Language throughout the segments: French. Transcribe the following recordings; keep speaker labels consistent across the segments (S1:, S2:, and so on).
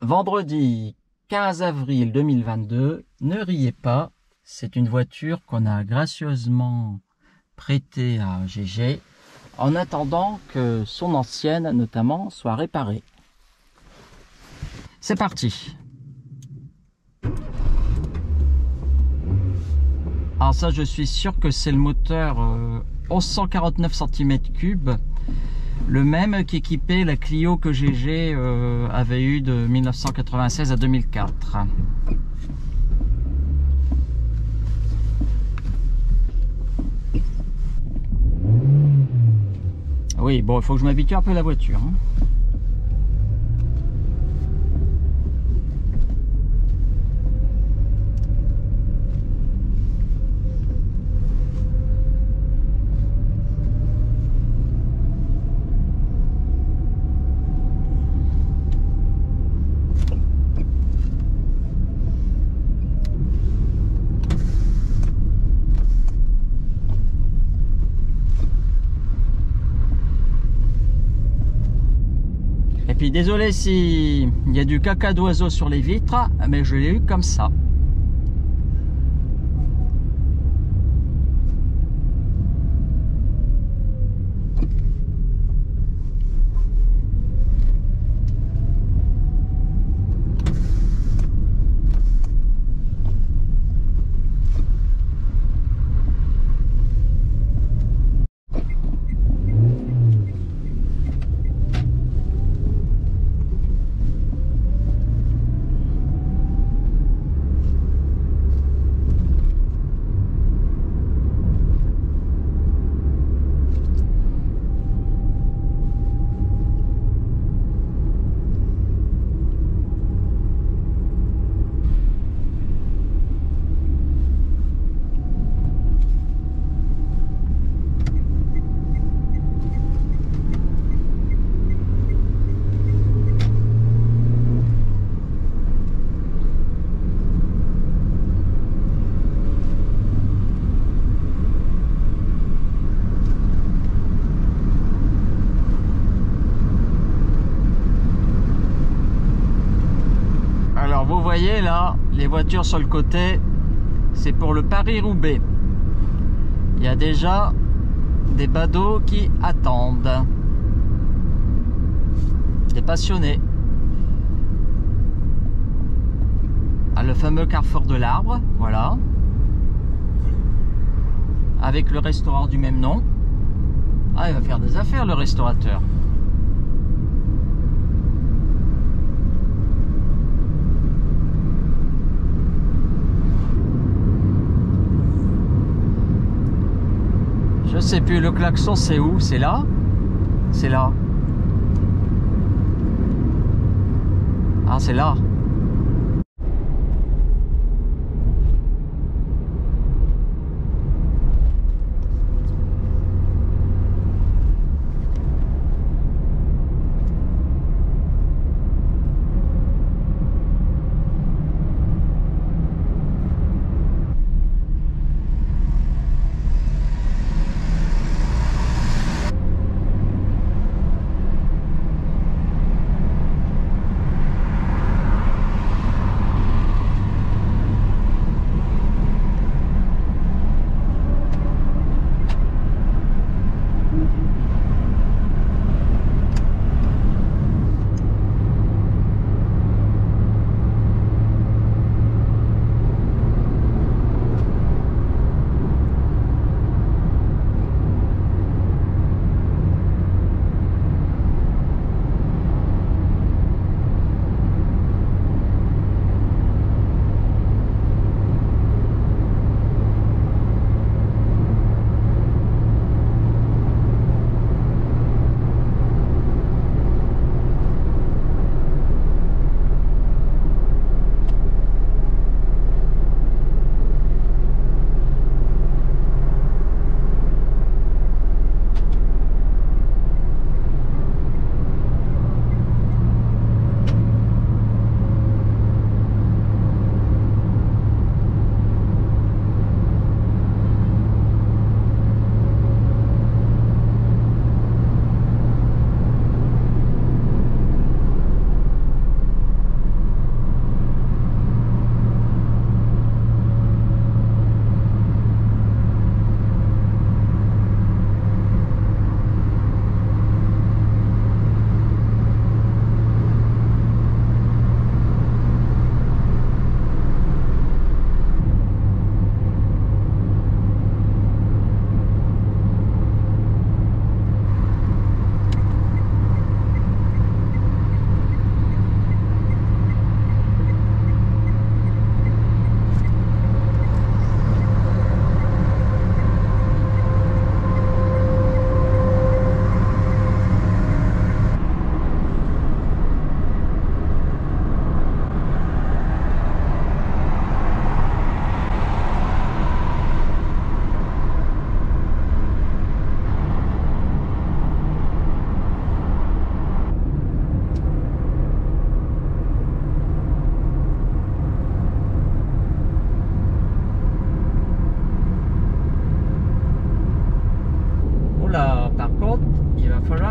S1: Vendredi 15 avril 2022, ne riez pas, c'est une voiture qu'on a gracieusement prêtée à GG en attendant que son ancienne notamment soit réparée. C'est parti. Alors ça, je suis sûr que c'est le moteur 1149 cm3, le même qu'équipait la Clio que GG avait eu de 1996 à 2004. Oui, bon, il faut que je m'habitue un peu à la voiture, hein. Et puis désolé s'il y a du caca d'oiseau sur les vitres, mais je l'ai eu comme ça. Alors vous voyez là, les voitures sur le côté, c'est pour le Paris-Roubaix. Il y a déjà des badauds qui attendent. Des passionnés. Ah, le fameux carrefour de l'Arbre, voilà. Avec le restaurant du même nom. Ah, il va faire des affaires le restaurateur. Je sais plus, le klaxon c'est où? C'est là? C'est là. Ah, c'est là.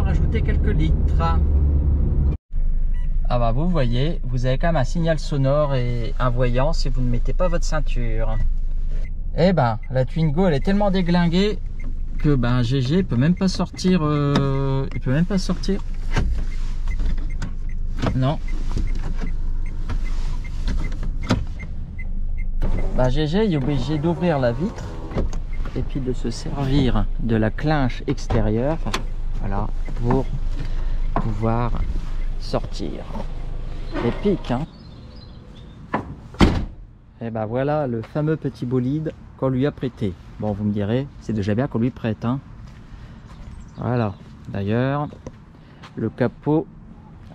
S1: rajouter quelques litres. Ah bah vous voyez, vous avez quand même un signal sonore et un voyant si vous ne mettez pas votre ceinture. Eh ben, la Twingo elle est tellement déglinguée que ben GG peut même pas sortir. Il peut même pas sortir. Non. Bah GG il est obligé d'ouvrir la vitre et puis de se servir de la clinche extérieure, voilà, pour pouvoir sortir. Épique, hein. Et ben voilà le fameux petit bolide qu'on lui a prêté. Bon, vous me direz, c'est déjà bien qu'on lui prête, hein. Voilà. D'ailleurs, le capot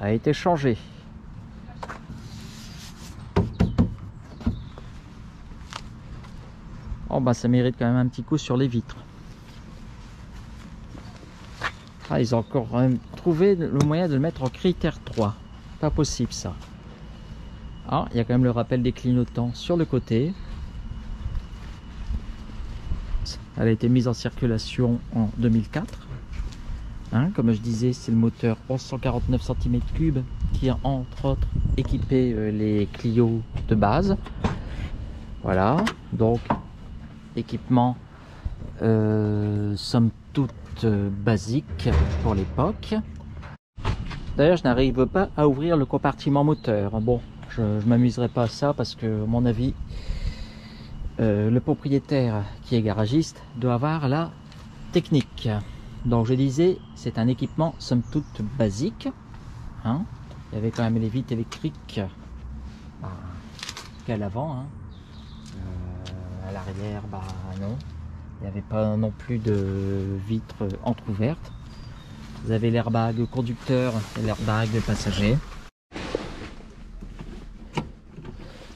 S1: a été changé. Oh bah ça mérite quand même un petit coup sur les vitres. Ah, ils ont encore trouvé le moyen de le mettre en critère 3. Pas possible ça. Ah, il y a quand même le rappel des clignotants sur le côté. Elle a été mise en circulation en 2004. Hein, comme je disais, c'est le moteur 1149 cm3 qui a entre autres équipé les Clio de base. Voilà, donc équipement somme toute basique pour l'époque. D'ailleurs, je n'arrive pas à ouvrir le compartiment moteur. Bon, je ne m'amuserai pas à ça parce que, à mon avis, le propriétaire qui est garagiste doit avoir la technique. Donc, je disais, c'est un équipement somme toute basique. Hein. Il y avait quand même les vitres électriques qu'à l'avant. Hein. À l'arrière, bah non. Il n'y avait pas non plus de vitres entrouvertes. Vous avez l'airbag conducteur et l'airbag passager.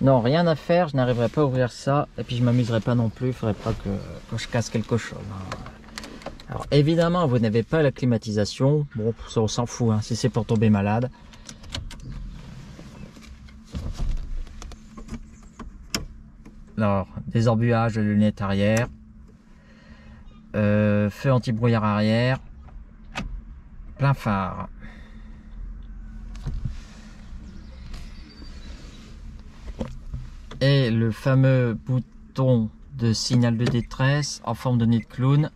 S1: Non, rien à faire, je n'arriverai pas à ouvrir ça. Et puis je m'amuserai pas non plus, il ne faudrait pas que je casse quelque chose. Alors évidemment, vous n'avez pas la climatisation. Bon, ça on s'en fout, hein, si c'est pour tomber malade. Alors, désembuage de lunettes arrière. Feu anti-brouillard arrière. Plein phare. Et le fameux bouton de signal de détresse en forme de nez de clown.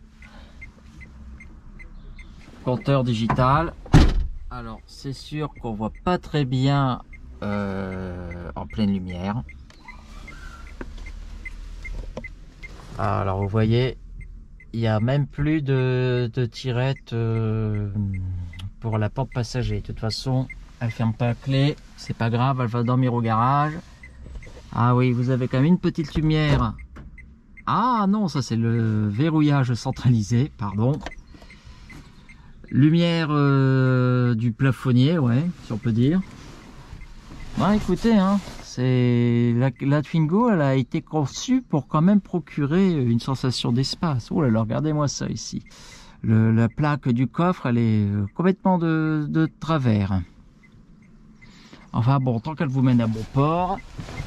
S1: Compteur digital. Alors c'est sûr qu'on voit pas très bien en pleine lumière. Alors vous voyez, il n'y a même plus de tirette pour la porte passager. De toute façon, elle ferme pas à clé, c'est pas grave, elle va dormir au garage. Ah oui, vous avez quand même une petite lumière. Ah non, ça c'est le verrouillage centralisé, pardon. Lumière du plafonnier, ouais, si on peut dire. Bah écoutez, hein, c'est la Twingo, elle a été conçue pour quand même procurer une sensation d'espace. Oh là là, regardez-moi ça ici. La plaque du coffre, elle est complètement de travers. Enfin bon, tant qu'elle vous mène à bon port,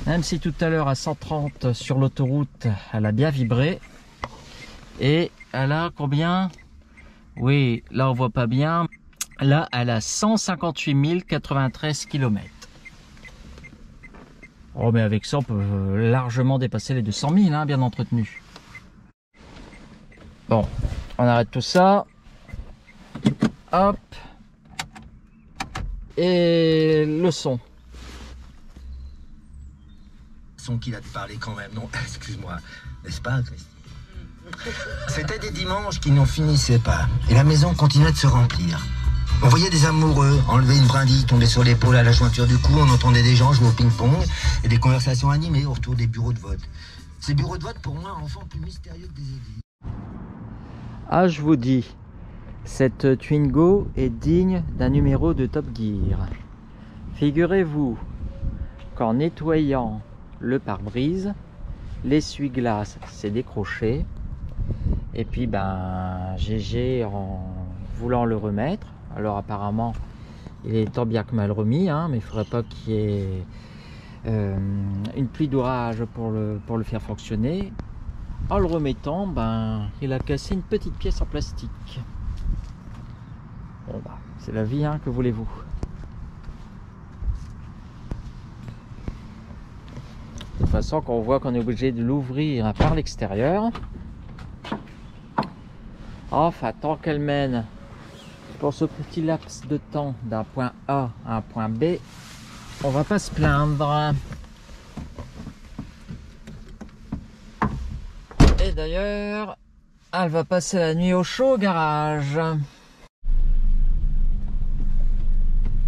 S1: même si tout à l'heure à 130 sur l'autoroute, elle a bien vibré. Et elle a combien? Oui, là on voit pas bien. Là, elle a 158 093 km. Oh, mais avec ça, on peut largement dépasser les 200 000, hein, bien entretenu. Bon, on arrête tout ça. Hop. Et le son.
S2: Son qu'il a de parler quand même, non? Excuse-moi, n'est-ce pas, Christine? C'était des dimanches qui n'en finissaient pas, et la maison continuait de se remplir. On voyait des amoureux enlever une brindille, tomber sur l'épaule à la jointure du cou, on entendait des gens jouer au ping-pong, et des conversations animées autour des bureaux de vote. Ces bureaux de vote, pour moi, enfant plus mystérieux que des églises.
S1: Ah, je vous dis, cette Twingo est digne d'un numéro de Top Gear. Figurez-vous qu'en nettoyant le pare-brise, l'essuie-glace s'est décroché. Et puis ben GG en voulant le remettre. Alors apparemment il est tant bien que mal remis, hein, mais il ne faudrait pas qu'il y ait une pluie d'orage pour le faire fonctionner. En le remettant, ben il a cassé une petite pièce en plastique. Bon bah, c'est la vie, hein, que voulez-vous. De toute façon, quand on voit qu'on est obligé de l'ouvrir par l'extérieur, enfin, tant qu'elle mène pour ce petit laps de temps d'un point A à un point B, on va pas se plaindre. Et d'ailleurs, elle va passer la nuit au chaud au garage.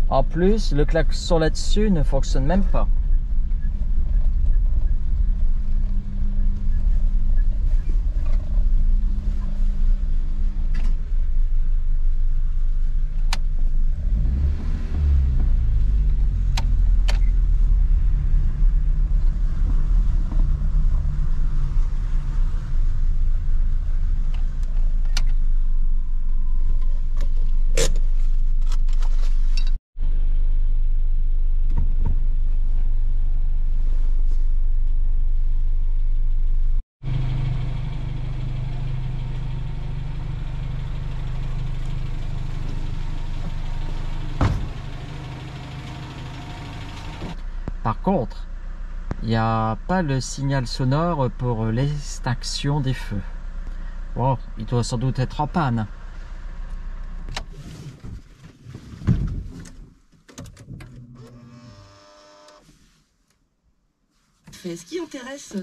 S1: En plus, le klaxon là-dessus ne fonctionne même pas. Par contre, il n'y a pas le signal sonore pour l'extinction des feux. Bon, il doit sans doute être en panne.
S3: Ce qui intéresse